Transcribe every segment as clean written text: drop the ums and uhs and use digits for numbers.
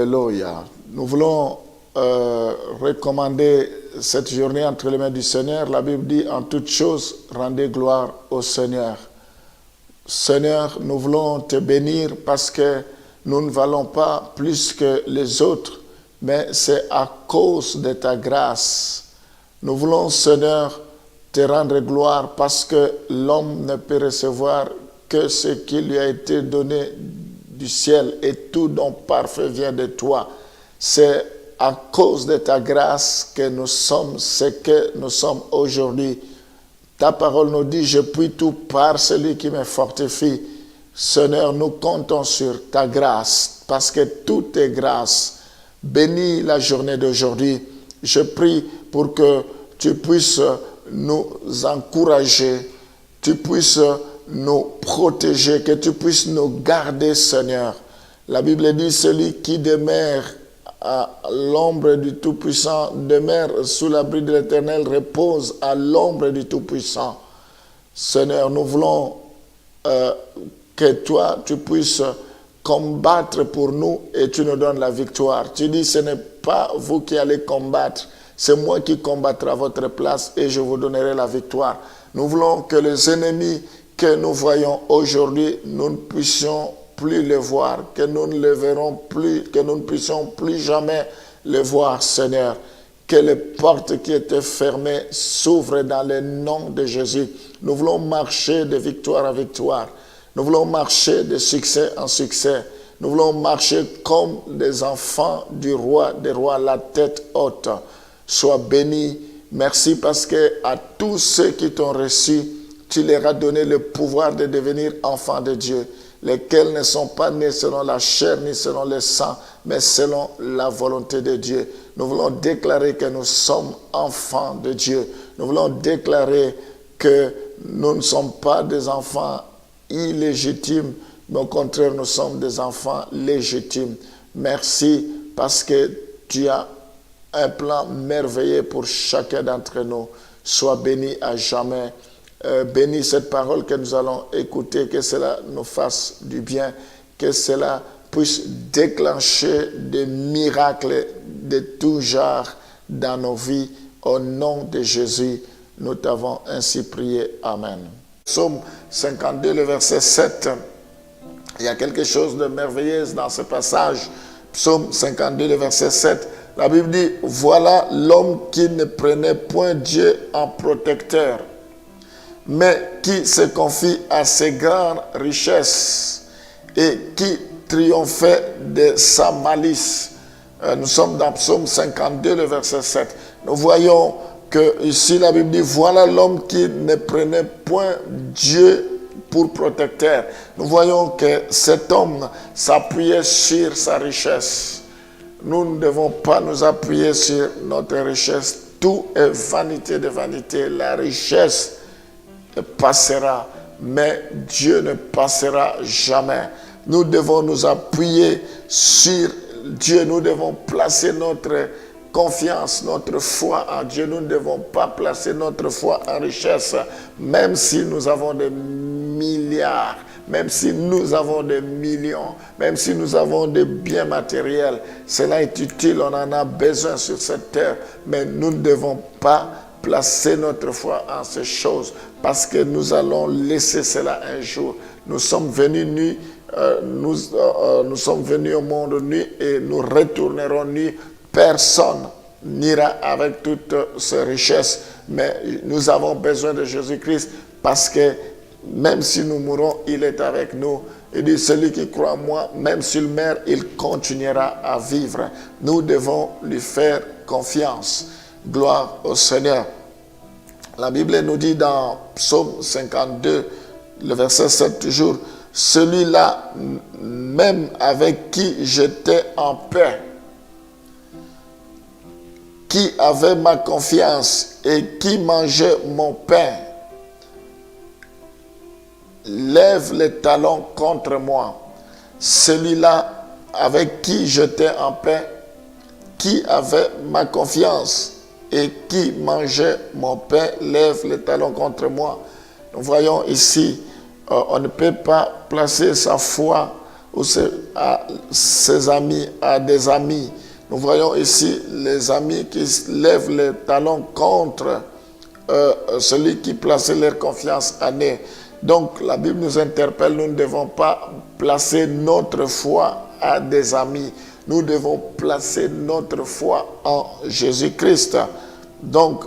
Alléluia. Nous voulons recommander cette journée entre les mains du Seigneur. La Bible dit, en toutes choses, rendez gloire au Seigneur. Seigneur, nous voulons te bénir parce que nous ne valons pas plus que les autres, mais c'est à cause de ta grâce. Nous voulons, Seigneur, te rendre gloire parce que l'homme ne peut recevoir que ce qui lui a été donné du ciel et tout don parfait vient de toi. C'est à cause de ta grâce que nous sommes ce que nous sommes aujourd'hui. Ta parole nous dit, je puis tout par celui qui me fortifie. Seigneur, nous comptons sur ta grâce parce que tout est grâce. Bénis la journée d'aujourd'hui. Je prie pour que tu puisses nous encourager, tu puisses nous protéger, que tu puisses nous garder, Seigneur. La Bible dit, celui qui demeure à l'ombre du Tout-Puissant, demeure sous l'abri de l'Éternel, repose à l'ombre du Tout-Puissant. Seigneur, nous voulons que toi, tu puisses combattre pour nous et tu nous donnes la victoire. Tu dis, ce n'est pas vous qui allez combattre, c'est moi qui combattrai à votre place et je vous donnerai la victoire. Nous voulons que les ennemis que nous voyons aujourd'hui, nous ne puissions plus les voir, que nous ne les verrons plus, que nous ne puissions plus jamais les voir, Seigneur. Que les portes qui étaient fermées s'ouvrent dans le nom de Jésus. Nous voulons marcher de victoire en victoire. Nous voulons marcher de succès en succès. Nous voulons marcher comme des enfants du roi, des rois, la tête haute. Sois béni. Merci parce que à tous ceux qui t'ont reçu, tu leur as donné le pouvoir de devenir enfants de Dieu, lesquels ne sont pas nés selon la chair ni selon le sang, mais selon la volonté de Dieu. Nous voulons déclarer que nous sommes enfants de Dieu. Nous voulons déclarer que nous ne sommes pas des enfants illégitimes, mais au contraire, nous sommes des enfants légitimes. Merci parce que tu as un plan merveilleux pour chacun d'entre nous. Sois béni à jamais. Bénis cette parole que nous allons écouter, que cela nous fasse du bien, que cela puisse déclencher des miracles de tout genre dans nos vies. Au nom de Jésus, nous t'avons ainsi prié. Amen. Psaume 52, le verset 7. Il y a quelque chose de merveilleux dans ce passage. Psaume 52, le verset 7. La Bible dit, voilà l'homme qui ne prenait point Dieu en protecteur, mais qui se confie à ses grandes richesses et qui triomphait de sa malice. Nous sommes dans Psaume 52, le verset 7. Nous voyons que ici la Bible dit, voilà l'homme qui ne prenait point Dieu pour protecteur. Nous voyons que cet homme s'appuyait sur sa richesse. Nous ne devons pas nous appuyer sur notre richesse. Tout est vanité de vanité. La richesse passera, mais Dieu ne passera jamais. Nous devons nous appuyer sur Dieu. Nous devons placer notre confiance, notre foi en Dieu. Nous ne devons pas placer notre foi en richesse, même si nous avons des milliards, même si nous avons des millions, même si nous avons des biens matériels. Cela est utile, on en a besoin sur cette terre, mais nous ne devons pas placer notre foi en ces choses, parce que nous allons laisser cela un jour. Nous sommes venus nus, nous sommes venus au monde nus et nous retournerons nus. Personne n'ira avec toutes ces richesses, mais nous avons besoin de Jésus-Christ parce que même si nous mourons, il est avec nous. Il dit, celui qui croit en moi, même s'il meurt, il continuera à vivre. Nous devons lui faire confiance. Gloire au Seigneur. La Bible nous dit dans Psaume 52, le verset 7 toujours, celui-là même avec qui j'étais en paix, qui avait ma confiance et qui mangeait mon pain, lève les talons contre moi. Celui-là avec qui j'étais en paix, qui avait ma confiance et qui mangeait mon pain, lève les talons contre moi. Nous voyons ici, on ne peut pas placer sa foi ou à ses amis, à des amis. Nous voyons ici les amis qui lèvent les talons contre celui qui plaçait leur confiance en eux. Donc la Bible nous interpelle, nous ne devons pas placer notre foi à des amis. Nous devons placer notre foi en Jésus-Christ. Donc,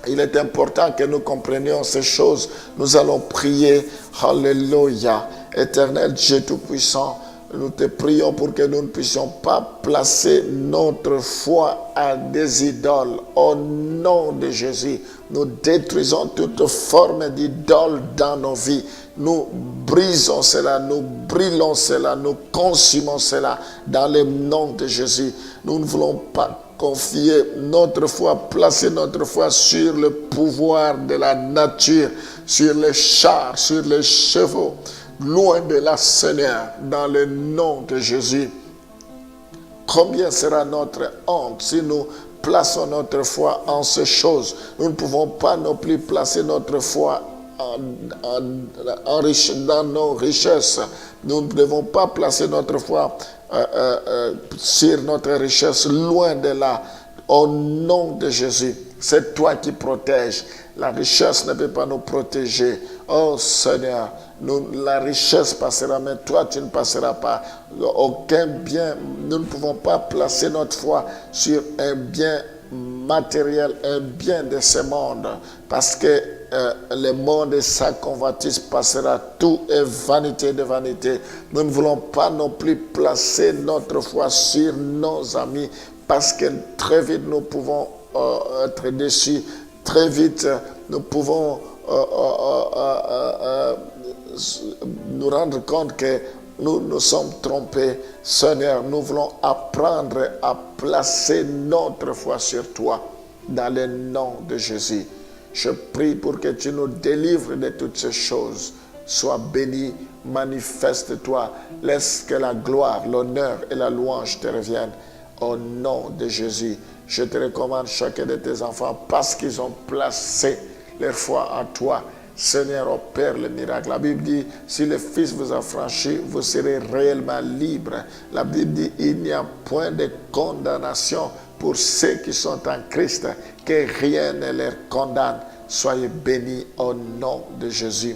il est important que nous comprenions ces choses. Nous allons prier. Alléluia. Éternel Dieu Tout-Puissant, nous te prions pour que nous ne puissions pas placer notre foi à des idoles. Au nom de Jésus, nous détruisons toute forme d'idole dans nos vies. Nous brisons cela, nous brûlons cela, nous consumons cela dans le nom de Jésus. Nous ne voulons pas confier notre foi, placer notre foi sur le pouvoir de la nature, sur les chars, sur les chevaux, loin de la Seigneur, dans le nom de Jésus. Combien sera notre honte si nous plaçons notre foi en ces choses? Nous ne pouvons pas non plus placer notre foi dans nos richesses. Nous ne devons pas placer notre foi sur notre richesse, loin de là. Au nom de Jésus, c'est toi qui protèges. La richesse ne peut pas nous protéger. Oh Seigneur, la richesse passera, mais toi tu ne passeras pas. Aucun bien, nous ne pouvons pas placer notre foi sur un bien matériel, un bien de ce monde, parce que le monde et sa convoitise passera, tout est vanité de vanité. Nous ne voulons pas non plus placer notre foi sur nos amis, parce que très vite nous pouvons être déçus, très vite nous pouvons nous rendre compte que nous nous sommes trompés. Seigneur, nous voulons apprendre à placer notre foi sur toi, dans le nom de Jésus. Je prie pour que tu nous délivres de toutes ces choses. Sois béni, manifeste-toi. Laisse que la gloire, l'honneur et la louange te reviennent. Au nom de Jésus, je te recommande chacun de tes enfants parce qu'ils ont placé leur foi en toi. Seigneur, opère le miracle. La Bible dit, si le Fils vous a franchi, vous serez réellement libre. La Bible dit, il n'y a point de condamnation pour ceux qui sont en Christ, que rien ne les condamne. Soyez bénis au nom de Jésus.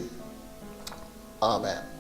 Amen.